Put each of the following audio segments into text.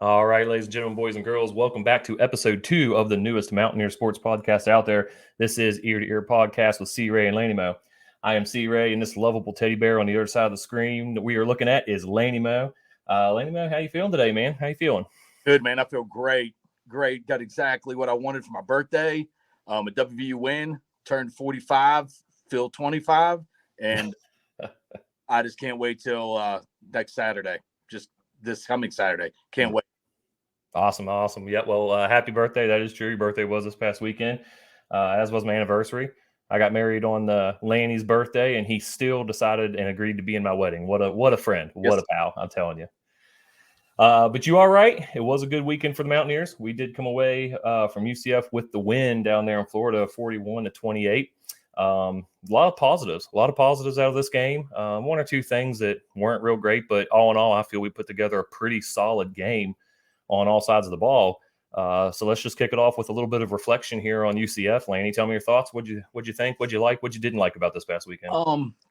All right, ladies and gentlemen, boys and girls, welcome back to episode 2 of the newest Mountaineer sports podcast out there. This is Ear to Ear Podcast with C. Ray and Laney Mo. I am C. Ray, and this lovable teddy bear on the other side of the screen that we are looking at is Laney Mo. Laney Mo, how you feeling today, man? How you feeling? Good, man. I feel great. Great. Got exactly what I wanted for my birthday. A WVU win, turned 45, feel 25, and I just can't wait till next Saturday. Just this coming Saturday. Can't wait. Awesome. Yeah, well, happy birthday. That is true. Your birthday was this past weekend, as was my anniversary. I got married on Laney's birthday, and he still decided and agreed to be in my wedding. What a friend. What a pal, I'm telling you. But you are right. It was a good weekend for the Mountaineers. We did come away from UCF with the win down there in Florida, 41-28. A lot of positives out of this game. One or two things that weren't real great, but all in all, I feel we put together a pretty solid game on all sides of the ball. So let's just kick it off with a little bit of reflection here on UCF. Laney, tell me your thoughts. What'd you think? What'd you like? What you didn't like about this past weekend?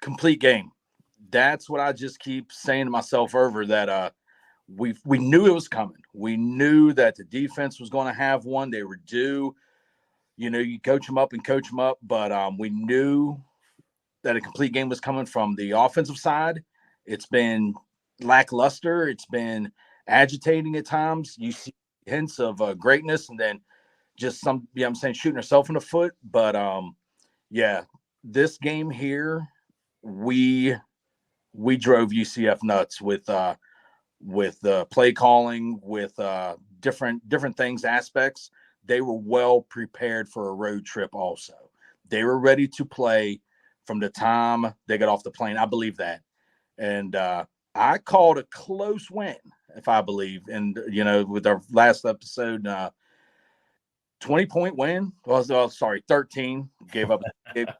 Complete game. That's what I just keep saying to myself over that we knew it was coming. We knew that the defense was going to have one. They were due. You know, you coach them up, but we knew that a complete game was coming from the offensive side. It's been lackluster. It's been agitating at times. You see hints of greatness, and then just shooting herself in the foot. But this game here, we drove UCF nuts with play calling, with different things, aspects. They were well prepared for a road trip also. They were ready to play from the time they got off the plane. I believe that. And I called a close win, if I believe. And, with our last episode, 20-point win. 13.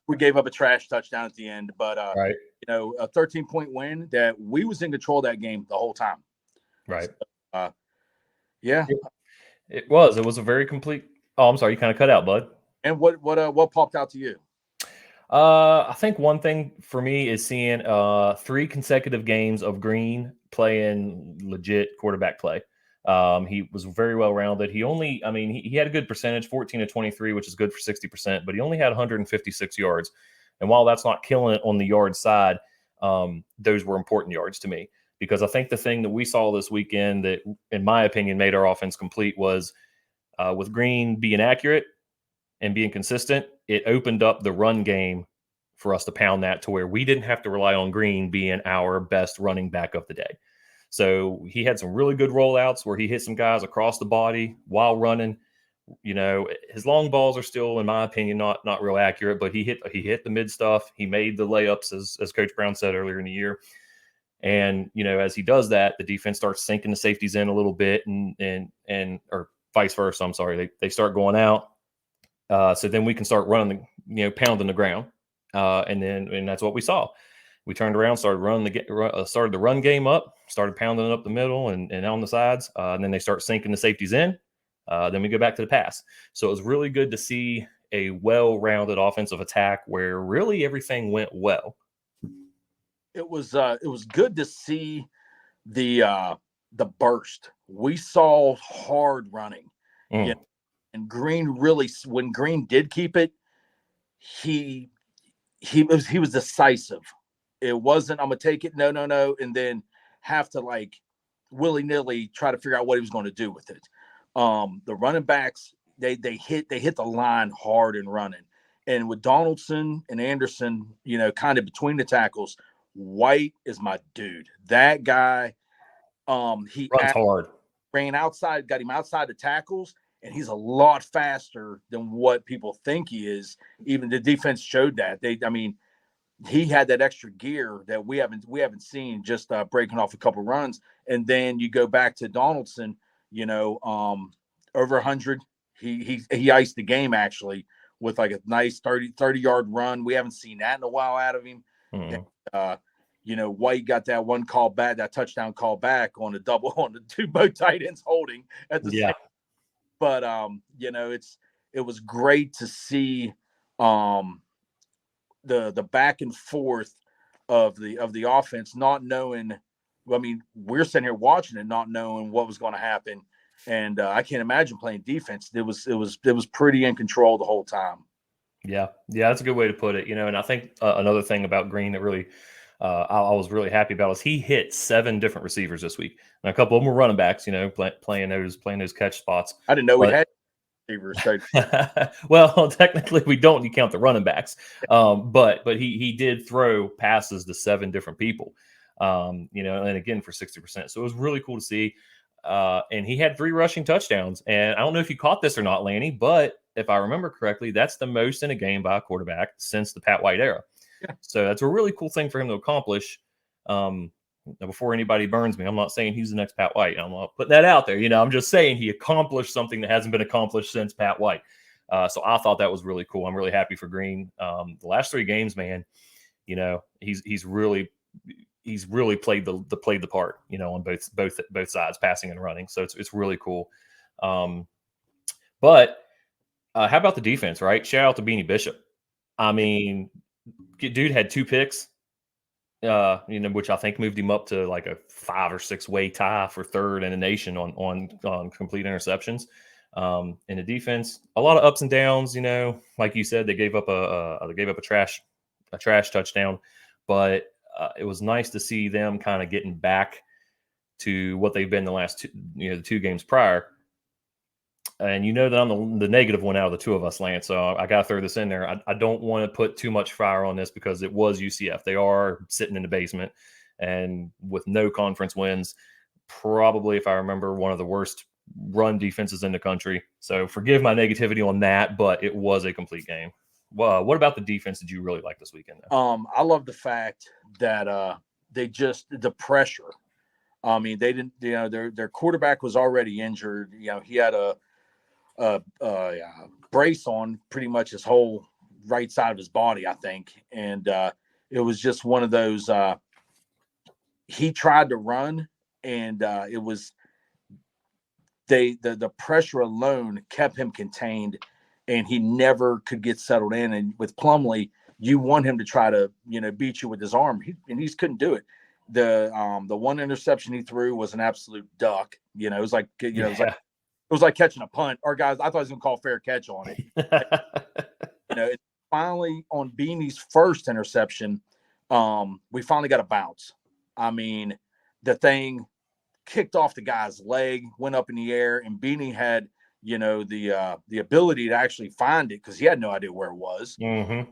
We gave up a trash touchdown at the end. But, right. A 13-point win that we was in control of that game the whole time. Right. So, yeah. It was a very complete. Oh, I'm sorry. You kind of cut out, bud. And what popped out to you? I think one thing for me is seeing 3 consecutive games of Green playing legit quarterback play. He was very well rounded. He had a good percentage, 14-23, which is good for 60%, but he only had 156 yards. And while that's not killing it on the yard side, those were important yards to me, because I think the thing that we saw this weekend that, in my opinion, made our offense complete was with Green being accurate and being consistent, it opened up the run game for us to pound that to where we didn't have to rely on Green being our best running back of the day. So he had some really good rollouts where he hit some guys across the body while running. His long balls are still, in my opinion, not real accurate, but he hit the mid stuff. He made the layups, as Coach Brown said earlier in the year. And, as he does that, the defense starts sinking the safeties in a little bit or vice versa. I'm sorry. They start going out. So then we can start running, pounding the ground. And that's what we saw. We turned around, started the run game up, started pounding it up the middle and on the sides. And then they start sinking the safeties in. Then we go back to the pass. So it was really good to see a well-rounded offensive attack where really everything went well. It was good to see the burst. We saw hard running. Yeah. And Green really, when Green did keep it, he was decisive. It wasn't, I'm gonna take it, no, and then have to willy-nilly try to figure out what he was going to do with it. The running backs, they hit the line hard and running. And with Donaldson and Anderson, kind of between the tackles, White is my dude. That guy, he runs hard. Ran outside, got him outside the tackles, and he's a lot faster than what people think he is. Even the defense showed that. He had that extra gear that we haven't seen, just breaking off a couple runs. And then you go back to Donaldson, over 100. He iced the game actually with like a nice 30-yard run. We haven't seen that in a while out of him. White got that one call back, that touchdown call back on the double, on the two both tight ends holding at the same. But it was great to see the back and forth of the offense, not knowing I mean, we're sitting here watching it, not knowing what was going to happen, and I can't imagine playing defense. It was pretty in control the whole time. Yeah, that's a good way to put it. And I think another thing about Green that really I was really happy about is he hit 7 different receivers this week, and a couple of them were running backs. Playing those catch spots. I didn't know we But had receivers. So well, technically we don't. You count the running backs, but he did throw passes to 7 different people. And again for 60%. So it was really cool to see. And he had 3 rushing touchdowns. And I don't know if you caught this or not, Lanny, but if I remember correctly, that's the most in a game by a quarterback since the Pat White era. Yeah. So that's a really cool thing for him to accomplish. Before anybody burns me, I'm not saying he's the next Pat White. I'm not putting that out there. I'm just saying he accomplished something that hasn't been accomplished since Pat White. So I thought that was really cool. I'm really happy for Green. The last 3 games, man, he's really played the part, on both sides, passing and running. So it's really cool. But how about the defense, right? Shout out to Beanie Bishop. I mean, dude had 2 picks, which I think moved him up to like a 5 or 6 way tie for 3rd in the nation on complete interceptions. In the defense, a lot of ups and downs. Like you said, they gave up a trash touchdown, but it was nice to see them kind of getting back to what they've been the last 2, the 2 games prior. And that I'm the negative one out of the 2 of us, Lance. So I got to throw this in there. I don't want to put too much fire on this because it was UCF. They are sitting in the basement and with no conference wins. Probably, if I remember, one of the worst run defenses in the country. So forgive my negativity on that, but it was a complete game. Well, what about the defense did you really like this weekend, though? I love the fact that the pressure. I mean, they didn't. Their quarterback was already injured. He had a brace on pretty much his whole right side of his body, I think, and it was just one of those. He tried to run, and it was the pressure alone kept him contained, and he never could get settled in. And with Plumlee, you want him to try to beat you with his arm, and he just couldn't do it. The one interception he threw was an absolute duck. It was like it was like catching a punt. Our guys, I thought he was gonna call fair catch on it. Finally on Beanie's first interception, we finally got a bounce. I mean, the thing kicked off the guy's leg, went up in the air, and Beanie had the ability to actually find it because he had no idea where it was. Mm-hmm.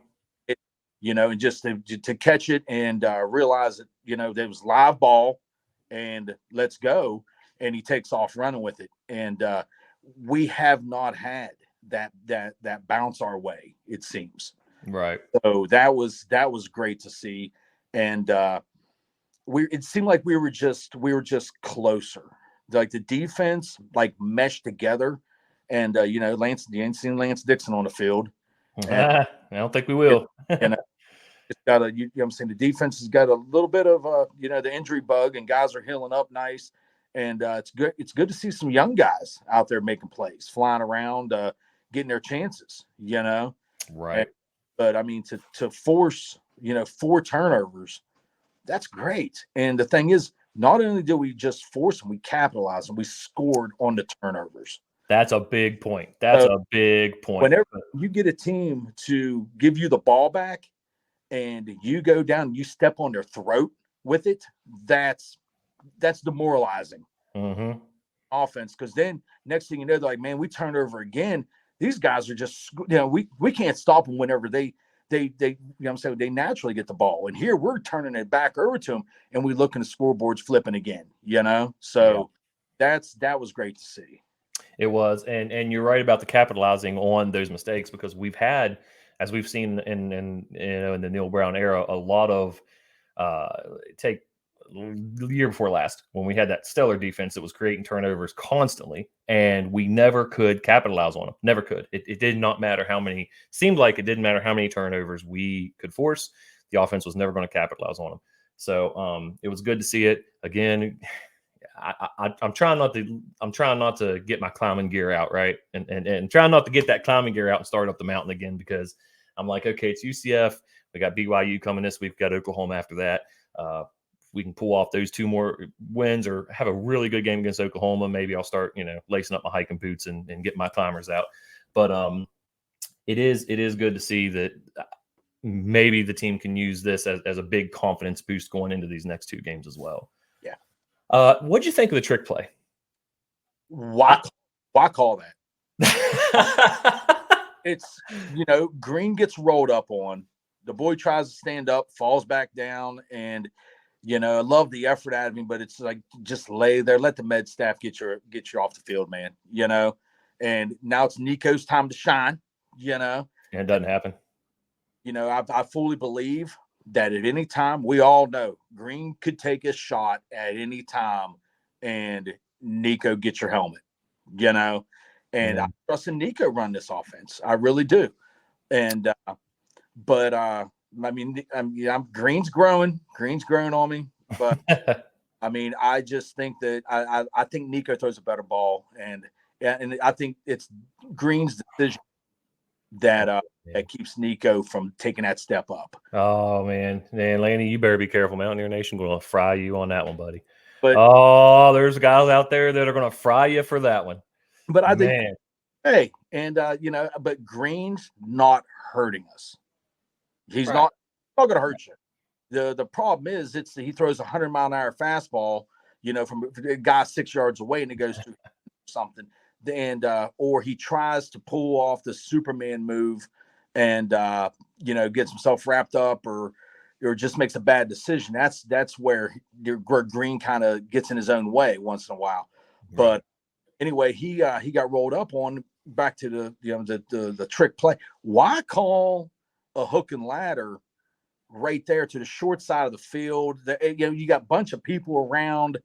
And just to catch it and realize that there was live ball and let's go, and he takes off running with it. And we have not had that bounce our way, it seems. Right. So that was great to see, and it seemed like we were just closer. Like the defense meshed together, and you ain't seen Lance Dixon on the field. I don't think we will. It's got I'm saying the defense has got a little bit of the injury bug, and guys are healing up nice, and it's good. It's good to see some young guys out there making plays, flying around, getting their chances. Right. But I mean, to force 4 turnovers, that's great. And the thing is, not only did we just force them, we capitalized and we scored on the turnovers. That's a big point. A big point. Whenever you get a team to give you the ball back and you go down and you step on their throat with it, that's demoralizing. Mm-hmm. Offense, because then next thing you know, they're like, man, we turned over again. These guys are just, we can't stop them whenever they they naturally get the ball. And here we're turning it back over to them, and we look in the scoreboards flipping again. So that was great to see. It was, and you're right about the capitalizing on those mistakes, because we've had, as we've seen in the Neil Brown era, a lot of take the year before last, when we had that stellar defense that was creating turnovers constantly, and we never could capitalize on them. Never could. It did not matter how many. Seemed like it didn't matter how many turnovers we could force. The offense was never going to capitalize on them. So it was good to see it again. I'm trying not to get my climbing gear out, right, and trying not to get that climbing gear out and start up the mountain again, because I'm like, okay, it's UCF. We got BYU coming this week. We got Oklahoma after that. we can pull off those 2 more wins or have a really good game against Oklahoma, maybe I'll start, lacing up my hiking boots and getting my climbers out. But it is good to see that maybe the team can use this as a big confidence boost going into these next 2 games as well. Yeah. What'd you think of the trick play? Why call that? It's, Green gets rolled up on. The boy tries to stand up, falls back down, and I love the effort out of him, but it's like just lay there, let the med staff get you off the field, man. And now it's Nico's time to shine. And it doesn't happen. I fully believe that at any time, we all know Green could take a shot at any time, and Nico get your helmet. And I trust in Nico run this offense. I really do. And Green's growing on me, but I just think that I think Nico throws a better ball, and I think it's Green's decision that keeps Nico from taking that step up. Oh man, Lanny, you better be careful. Mountaineer Nation going to fry you on that one, buddy. But there's guys out there that are going to fry you for that one. But I think, hey, and but Green's not hurting us. He's not going to hurt you. The problem is he throws 100-mile-an-hour fastball, from a guy 6 yards away, and it goes to something. And or he tries to pull off the Superman move and gets himself wrapped up or just makes a bad decision. That's where Green kind of gets in his own way once in a while. Right. But anyway, he got rolled up on. Back to the trick play. Why call a hook and ladder right there to the short side of the field? You got a bunch of people around.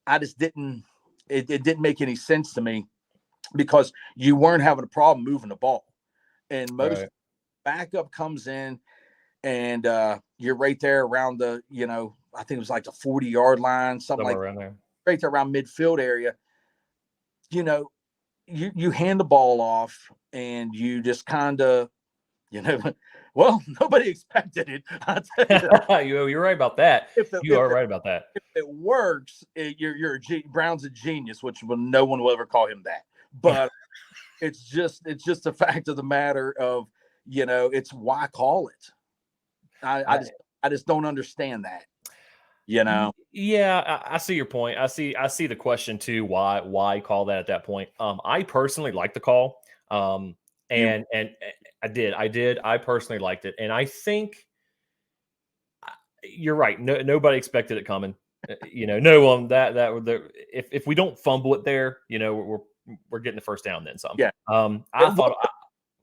I just didn't. It didn't make any sense to me, because you weren't having a problem moving the ball, and most backup comes in, and you're right there around the I think it was like the 40-yard line, something like around there, right there around midfield area. You hand the ball off, and you just kind of, well, nobody expected it. You're right about that. You are right about that. If it works, Brown's a genius, which no one will ever call him that. But it's just a fact of the matter of, it's why call it. I just don't understand that. Yeah, I see your point. I see the question too. Why call that at that point? I personally like the call. And I personally liked it, and I think you're right. Nobody expected it coming. No one if we don't fumble it there, we're getting the first down then some. Yeah. I thought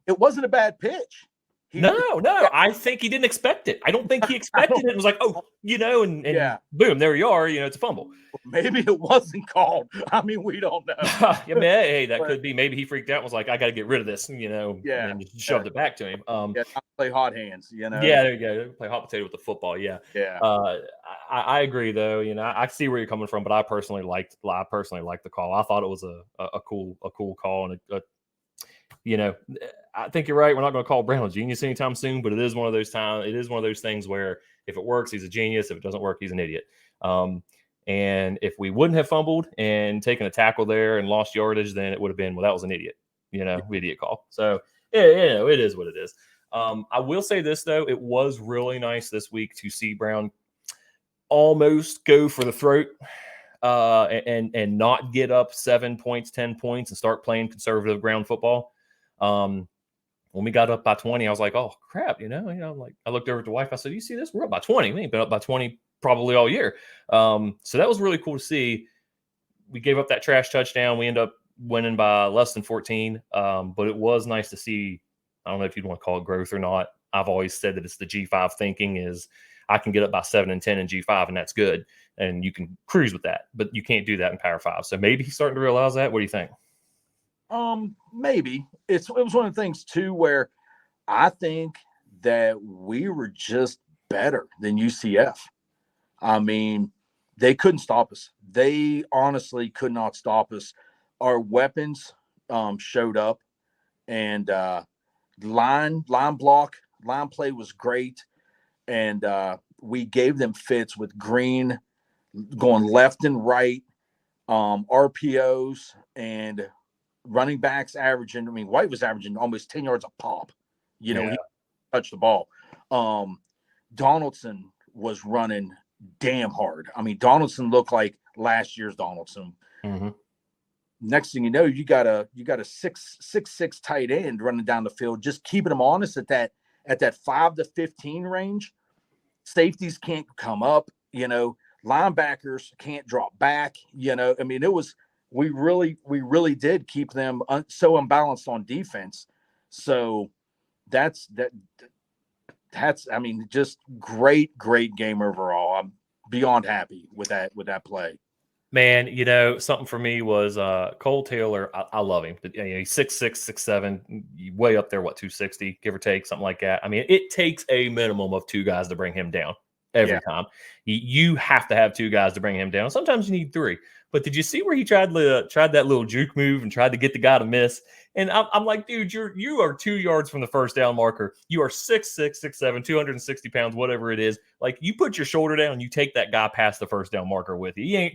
it wasn't a bad pitch. No. I think he didn't expect it. I don't think he expected it. And was like, and boom, there you are. It's a fumble. Maybe it wasn't called. We don't know. That could be. Maybe he freaked out and was like, I got to get rid of this, and just shoved it back to him. Play hot hands, Yeah, there you go. Play hot potato with the football. Yeah. Yeah. I agree though. I see where you're coming from, but I personally liked the call. I thought it was a cool call, and I think you're right. We're not going to call Brown a genius anytime soon, but it is one of those things where if it works, he's a genius. If it doesn't work, he's an idiot. And if we wouldn't have fumbled and taken a tackle there and lost yardage, then it would have been, that was an idiot, idiot call. So it is what it is. I will say this though, it was really nice this week to see Brown almost go for the throat and not get up 7 points, 10 points and start playing conservative ground football. When we got up by 20, I was like, oh crap, like I looked over at the wife. I said, you see this? We're up by 20. We ain't been up by 20 probably all year. So that was really cool to see. We gave up that trash touchdown. We ended up winning by less than 14. But it was nice to see. I don't know if you'd want to call it growth or not. I've always said that it's the G5 thinking is I can get up by 7 and 10 in G5 and that's good. And you can cruise with that, but you can't do that in Power 5. So maybe he's starting to realize that. What do you think? Maybe it was one of the things too, where I think that we were just better than UCF. They couldn't stop us. They honestly could not stop us. Our weapons, showed up, and, line play was great. And, we gave them fits with Green going left and right, RPOs and running backs averaging. I mean, White was averaging almost 10 yards a pop. He touched the ball. Donaldson was running damn hard. I mean, Donaldson looked like last year's Donaldson. Mm-hmm. Next thing you know, you got a 6'6" tight end running down the field, just keeping them honest at that 5 to 15 range. Safeties can't come up, linebackers can't drop back, I mean, we really did keep them so unbalanced on defense. So that's I mean, just great game overall. I'm beyond happy with that play. Man, something for me was Cole Taylor. I love him. He's 6'6", 6'7", way up there, 260, give or take, something like that. I mean, it takes a minimum of 2 guys to bring him down every time. You have to have 2 guys to bring him down. Sometimes you need 3. But did you see where he tried that little juke move and tried to get the guy to miss? And I'm like, dude, you are 2 yards from the first down marker. You are 6'6", 6'7", 260 pounds, whatever it is. Like, you put your shoulder down and you take that guy past the first down marker with you.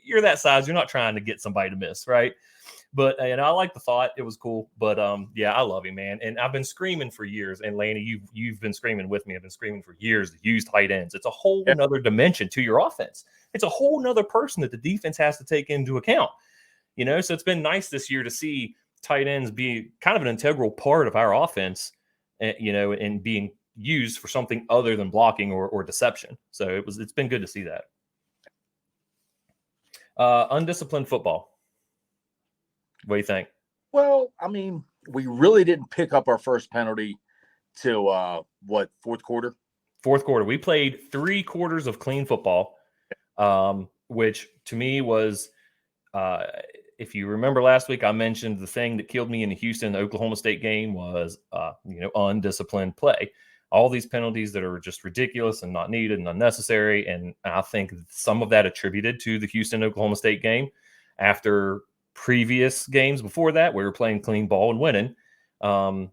You're that size. You're not trying to get somebody to miss, right? But and I like the thought. It was cool. But yeah, I love him, man. And I've been screaming for years. And Lanny, you've been screaming with me. I've been screaming for years to use tight ends. It's a whole nother dimension to your offense. It's a whole nother person that the defense has to take into account. So it's been nice this year to see tight ends be kind of an integral part of our offense, and being used for something other than blocking or deception. So it's been good to see that. Undisciplined football. What do you think? Well, I mean, we really didn't pick up our first penalty till fourth quarter? Fourth quarter. We played 3 quarters of clean football, which to me was, if you remember last week, I mentioned the thing that killed me in the Houston-Oklahoma State game was, undisciplined play. All these penalties that are just ridiculous and not needed and unnecessary. And I think some of that attributed to the Houston-Oklahoma State game. After previous games before that, we were playing clean ball and winning. All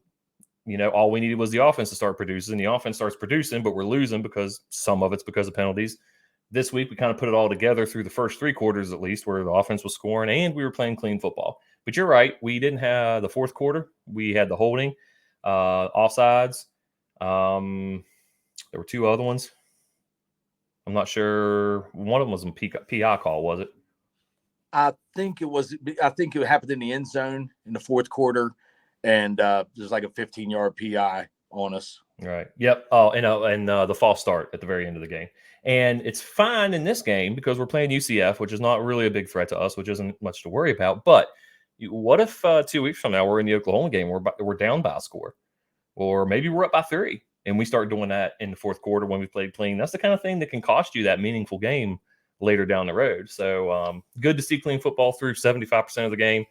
we needed was the offense to start producing. The offense starts producing, but we're losing because some of it's because of penalties. This week, we kind of put it all together through the first 3 quarters, at least, where the offense was scoring and we were playing clean football. But you're right. We didn't have the fourth quarter. We had the holding, offsides. There were 2 other ones. I'm not sure. One of them was a PI call, was it? I think it happened in the end zone in the fourth quarter, and there's like a 15-yard PI on us. Right. Yep. Oh, and the false start at the very end of the game. And it's fine in this game because we're playing UCF, which is not really a big threat to us, which isn't much to worry about. But what if 2 weeks from now we're in the Oklahoma game, we're down by a score, or maybe we're up by 3, and we start doing that in the fourth quarter when we played clean? That's the kind of thing that can cost you that meaningful game later down the road. So good to see clean football through 75% of the game.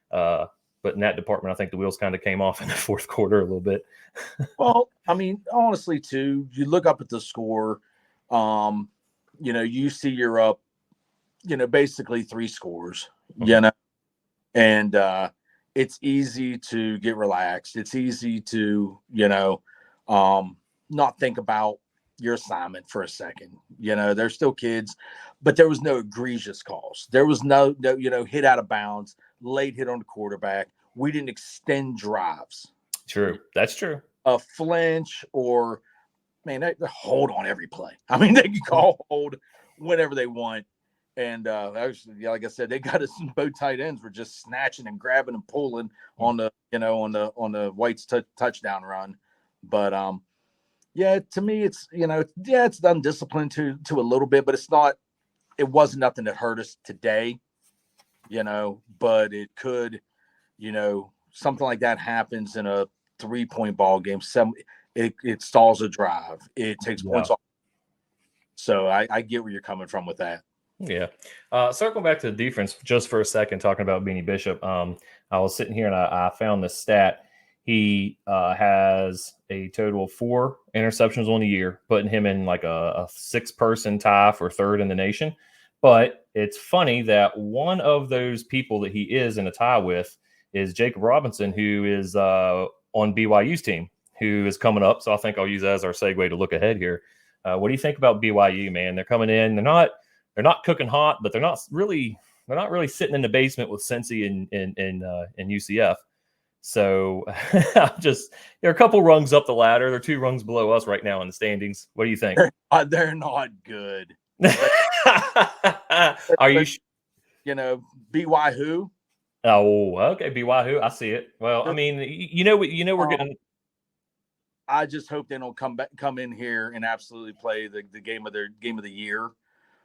But in that department, I think the wheels kind of came off in the fourth quarter a little bit. Well, I mean, honestly, too, you look up at the score, you see you're up, basically 3 scores, and it's easy to get relaxed. It's easy to, not think about your assignment for a second. They're still kids, but there was no egregious calls. There was no hit out of bounds, late hit on the quarterback. We didn't extend drives. True. That's true. A flinch or, man, they hold on every play. I mean, they can call hold whenever they want. And actually, like I said, they got us, both tight ends were just snatching and grabbing and pulling on the, on the White's touchdown run. But yeah, to me, it's, it's undisciplined to a little bit, but it wasn't nothing that hurt us today, but it could, something like that happens in a 3-point ball game. It stalls a drive. It takes points off. So I get where you're coming from with that. Yeah. Circling back to the defense just for a second, talking about Beanie Bishop. I was sitting here and I found this stat. He has a total of 4 interceptions on the year, putting him in like a 6-person tie for 3rd in the nation. But it's funny that one of those people that he is in a tie with is Jacob Robinson, who is on BYU's team, who is coming up. So I think I'll use that as our segue to look ahead here. What do you think about BYU, man? They're coming in. They're not they're not cooking hot, but they're not really sitting in the basement with Cincy and UCF. So just they're a couple rungs up the ladder. They're 2 rungs below us right now in the standings. What do you think? They're not good. Are you? BY who? Oh, okay. BYU. I see it. Well, I mean, we're getting. I just hope they don't come in here and absolutely play the game of the year.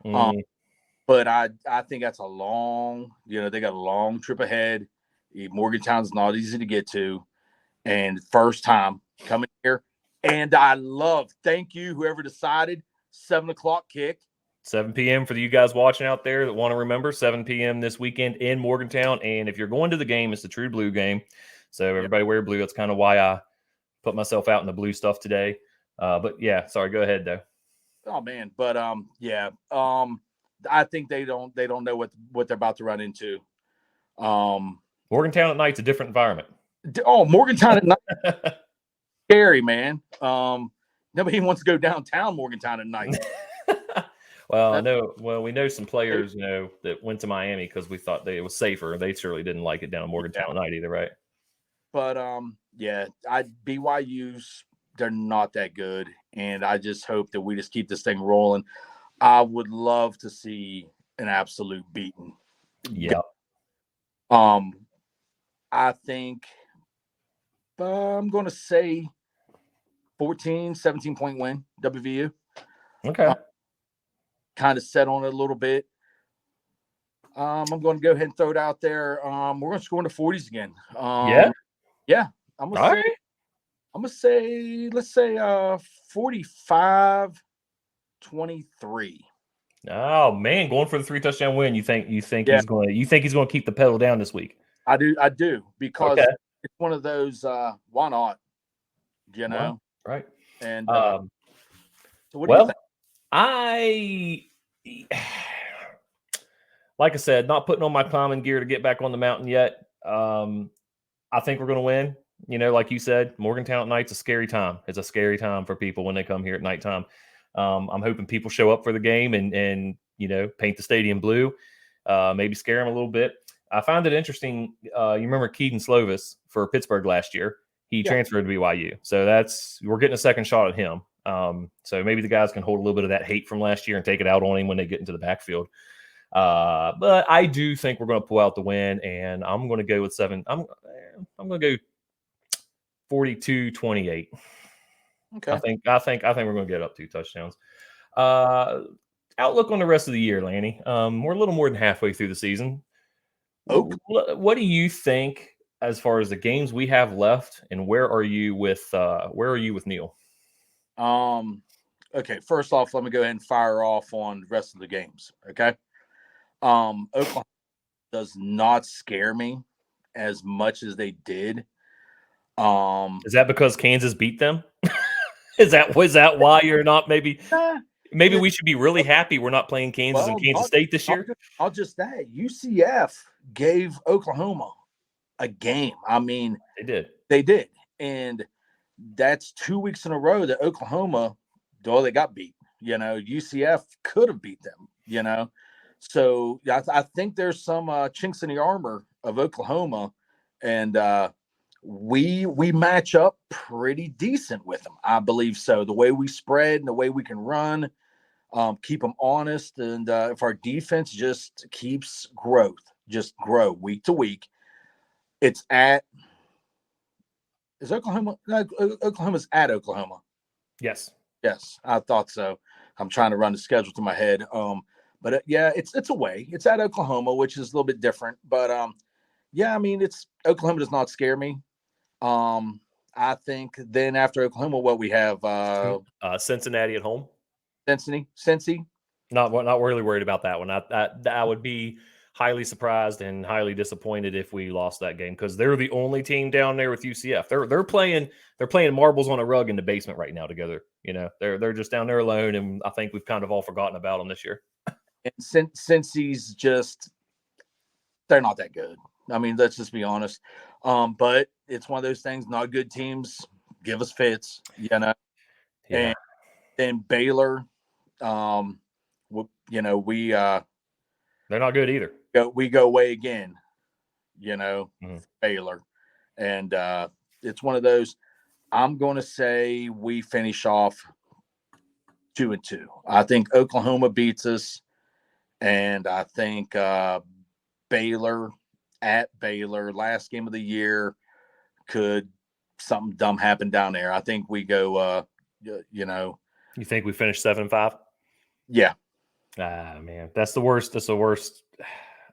But I think that's a long, they got a long trip ahead. Morgantown's not easy to get to, and first time coming here. And thank you, whoever decided 7:00 kick. 7 p.m. for you guys watching out there that want to remember, 7 p.m. this weekend in Morgantown. And if you're going to the game, it's the True Blue game. So everybody wear blue. That's kind of why I put myself out in the blue stuff today. But yeah, sorry, go ahead though. Oh man, but I think they don't know what they're about to run into. Morgantown at night's a different environment. Morgantown at night, scary, man. Nobody wants to go downtown Morgantown at night. Well, we know some players, that went to Miami because we thought it was safer. They surely didn't like it down in Morgantown at night either, right? But BYU's, they're not that good, and I just hope that we just keep this thing rolling. I would love to see an absolute beating. Yeah. I think I'm going to say 14, 17-point win, WVU. Okay. Kind of set on it a little bit. I'm going to go ahead and throw it out there. We're going to score in the 40s again. Yeah. I'm going to say, let's say 45-23. Oh man, going for the 3-touchdown win. You think he's going to keep the pedal down this week? I do because it's one of those why not? Right. And so what do you think? Like I said, not putting on my climbing gear to get back on the mountain yet. I think we're going to win. Like you said, Morgantown at night's a scary time. It's a scary time for people when they come here at nighttime. I'm hoping people show up for the game and paint the stadium blue, maybe scare them a little bit. I found it interesting. You remember Keaton Slovis for Pittsburgh last year? He transferred to BYU. So we're getting a second shot at him. So maybe the guys can hold a little bit of that hate from last year and take it out on him when they get into the backfield. But I do think we're going to pull out the win, and I'm going to go with 7. I'm going to go 42-28. Okay. I think we're going to get up 2 touchdowns. Outlook on the rest of the year, Lanny. We're a little more than halfway through the season. What do you think as far as the games we have left, and where are you with Neil? Okay. First off, let me go ahead and fire off on the rest of the games. Okay. Oklahoma does not scare me as much as they did. Is that because Kansas beat them? Is that why you're not maybe we should be really happy we're not playing Kansas and Kansas State this year? Not just that. UCF gave Oklahoma a game. I mean, they did. And that's 2 weeks in a row that Oklahoma, they got beat. UCF could have beat them, So I think there's some chinks in the armor of Oklahoma, and we match up pretty decent with them. I believe so. The way we spread and the way we can run, keep them honest, and if our defense just keeps grow week to week. Oklahoma's at Oklahoma. Yes, I thought so. I'm trying to run the schedule through my head. But it's away. It's at Oklahoma, which is a little bit different. But I mean, Oklahoma does not scare me. I think then after Oklahoma, what we have Cincinnati at home. Cincy. Not really worried about that one. I would be highly surprised and highly disappointed if we lost that game because they're the only team down there with UCF. They're playing marbles on a rug in the basement right now together. They're just down there alone, and I think we've kind of all forgotten about them this year. And Cincy's they're not that good. I mean, let's just be honest. But it's one of those things. Not good teams give us fits, Yeah. And then Baylor, you know, They're not good either. we go away again, you know, Mhm. Baylor. And it's one of those. I'm going to say we finish off 2-2. I think Oklahoma beats us, and I think Baylor at Baylor, last game of the year, could something dumb happen down there. I think we go, you know, You think we finished 7-5? yeah. Ah, man, that's the worst. That's the worst.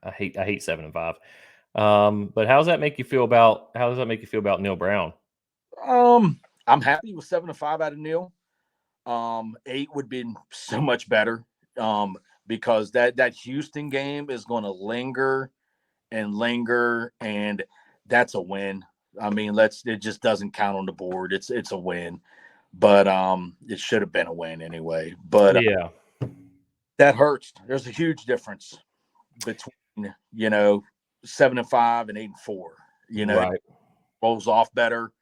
I hate 7-5. But how does that make you feel about Neil Brown? I'm happy with 7-5 out of Neil. 8 would be so much better. Because that Houston game is going to linger and linger, and that's a win. I mean, it just doesn't count on the board. It's a win, but it should have been a win anyway. But Yeah, that hurts. There's a huge difference between 7-5 and 8-4. It right. rolls off better,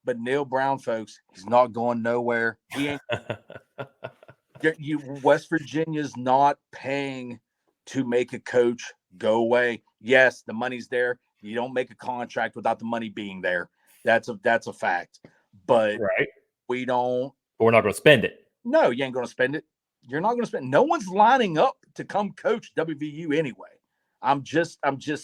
but Neil Brown, folks, he's not going nowhere. He ain't. West Virginia's not paying to make a coach go away. Yes, the money's there. You don't make a contract without the money being there. That's a fact. But Right. we don't. But we're not going to spend it. No, you ain't going to spend it. You're not going to spend. No one's lining up to come coach WVU anyway. I'm just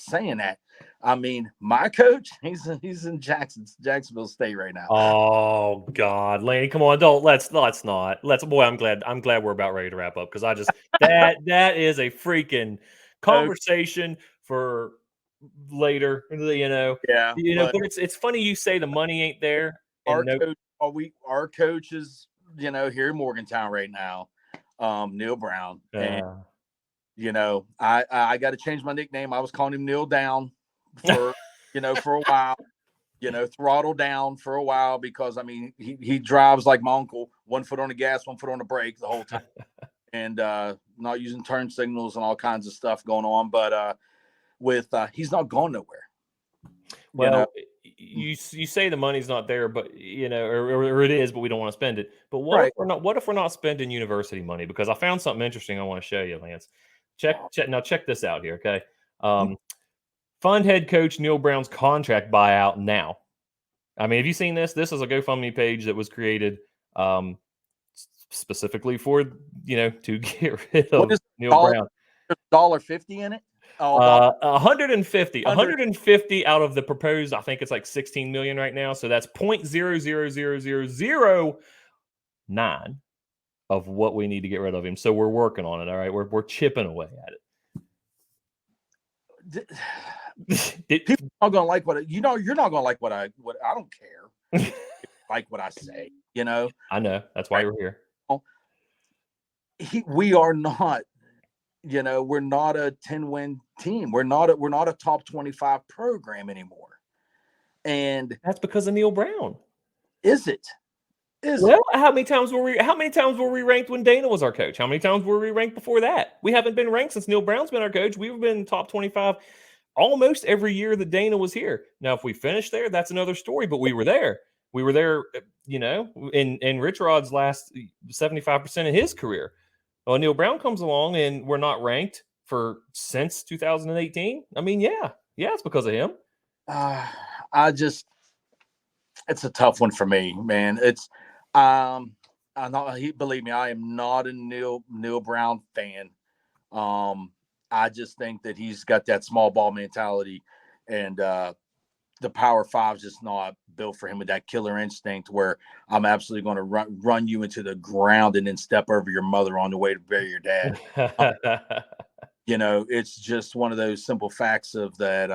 saying that. I mean, my coach, he's in Jacksonville State right now. Oh God, Laney, come on, don't let's not. Boy, I'm glad we're about ready to wrap up because I just that is a freaking conversation for later, Yeah, but it's funny you say the money ain't there. Our coach is, here in Morgantown right now, Neil Brown. And I got to change my nickname. I was calling him Neil Down for for a while, throttle down for a while, because I mean he drives like my uncle, 1 foot on the gas, 1 foot on the brake the whole time, and not using turn signals and all kinds of stuff going on. But he's not going nowhere. Well, you say the money's not there, but or it is, but we don't want to spend it. But what if we're not spending university money? Because I found something interesting I want to show you, Lance. Check this out here, okay? Fund head coach Neil Brown's contract buyout now. I mean, have you seen this? This is a GoFundMe page that was created specifically for to get rid of Neil Brown. $1.50 in it. 150 out of the proposed, I think it's like 16 million right now. So that's 0.000009 of what we need to get rid of him. So we're working on it. All right. We're chipping away at it. People are gonna like you're not gonna like what I don't care. Like what I say, I know. That's why we're here. We are not, we're not a 10-win team. We're not a top 25 program anymore. And that's because of Neil Brown. Is it? How many times were we ranked when Dana was our coach? How many times were we ranked before that? We haven't been ranked since Neil Brown's been our coach. We've been top 25 almost every year that Dana was here. Now, if we finish there, that's another story, but we were there. We were there, in Rich Rod's last 75% of his career. Well, Neil Brown comes along and we're not ranked since 2018. I mean, yeah, it's because of him. It's a tough one for me, man. It's believe me, I am not a Neil Brown fan. I just think that he's got that small ball mentality, and the Power Five is just not built for him with that killer instinct where I'm absolutely going to run you into the ground and then step over your mother on the way to bury your dad. It's just one of those simple facts of that.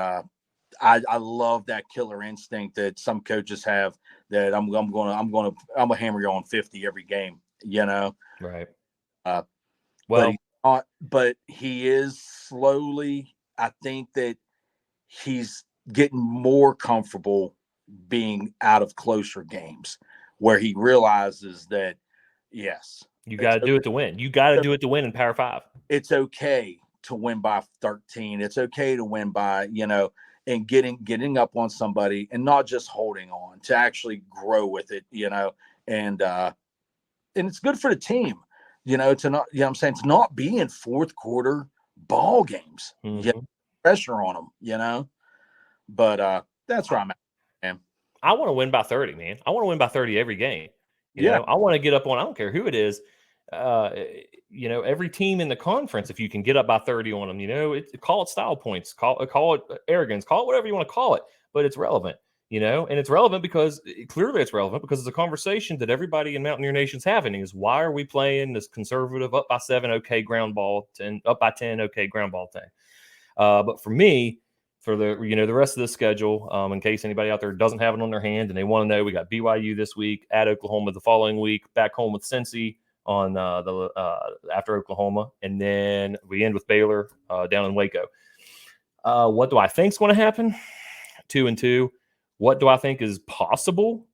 I love that killer instinct that some coaches have, that I'm gonna hammer you on 50 every game. Right. But he is slowly. I think that he's getting more comfortable being out of closer games, where he realizes that yes, you got to do it to win. You got to do it to win in Power 5. It's okay to win by 13. It's okay to win by and getting up on somebody and not just holding on, to actually grow with it, and it's good for the team. to not, I'm saying, to not be in fourth quarter ball games. Mm-hmm. Pressure on them, but that's where I'm at, man. I want to win by 30, man. I want to win by 30 every game. I want to get up on, I don't care who it is. Every team in the conference, if you can get up by 30 on them, call it style points, call it arrogance, call it whatever you want to call it, but it's relevant, and it's relevant because clearly it's relevant because it's a conversation that everybody in Mountaineer Nation's having is why are we playing this conservative up by 7, okay, ground ball, 10, up by 10, okay, ground ball thing. But for me, for the rest of the schedule, in case anybody out there doesn't have it on their hand and they want to know, we got BYU this week, at Oklahoma the following week, back home with Cincy on after Oklahoma, and then we end with Baylor down in Waco. What do I think is going to happen? 2-2. What do I think is possible?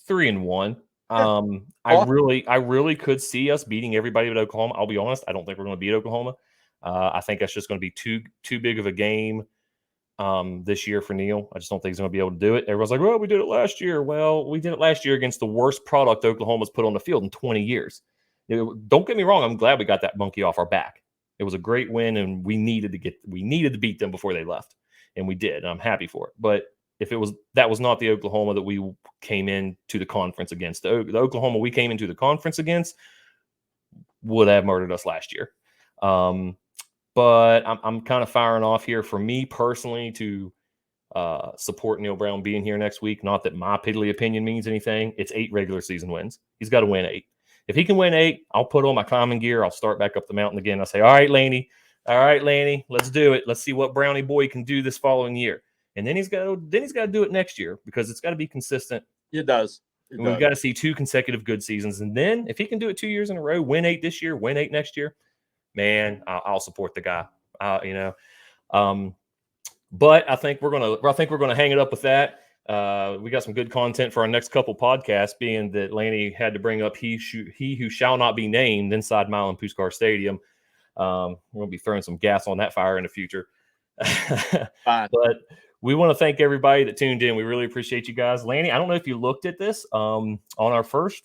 3-1. I really could see us beating everybody at Oklahoma. I'll be honest, I don't think we're going to beat Oklahoma. I think that's just going to be too big of a game this year for Neal. I just don't think he's going to be able to do it. Everyone's like, well, we did it last year. Well, we did it last year against the worst product Oklahoma's put on the field in 20 years. Don't get me wrong. I'm glad we got that monkey off our back. It was a great win, and we needed to beat them before they left, and we did. And I'm happy for it. But if that was not the Oklahoma that we came into the conference against. The Oklahoma we came into the conference against would have murdered us last year. But I'm kind of firing off here for me personally to support Neal Brown being here next week. Not that my piddly opinion means anything. It's 8 regular season wins. He's got to win 8. If he can win 8, I'll put on my common gear. I'll start back up the mountain again. I'll say, all right, Laney, let's do it. Let's see what Brownie boy can do this following year. And then he's got to do it next year because it's got to be consistent. It does. We've got to see 2 consecutive good seasons. And then if he can do it 2 years in a row, win 8 this year, win 8 next year, man, I'll support the guy. But I think we're gonna hang it up with that. We got some good content for our next couple podcasts, being that Laney had to bring up he who shall not be named inside Milan Puskar Stadium. We're gonna be throwing some gas on that fire in the future. But we want to thank everybody that tuned in. We really appreciate you guys. Laney, I don't know if you looked at this on our first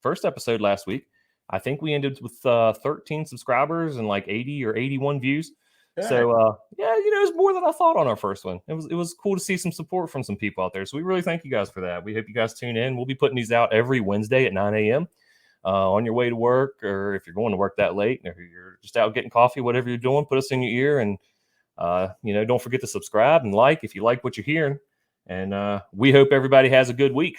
episode last week. I think we ended with 13 subscribers and like 80 or 81 views. Yeah. So, it was more than I thought on our first one. It was cool to see some support from some people out there. So we really thank you guys for that. We hope you guys tune in. We'll be putting these out every Wednesday at 9 a.m. On your way to work, or if you're going to work that late, or if you're just out getting coffee, whatever you're doing, put us in your ear. And, don't forget to subscribe and like if you like what you're hearing. And we hope everybody has a good week.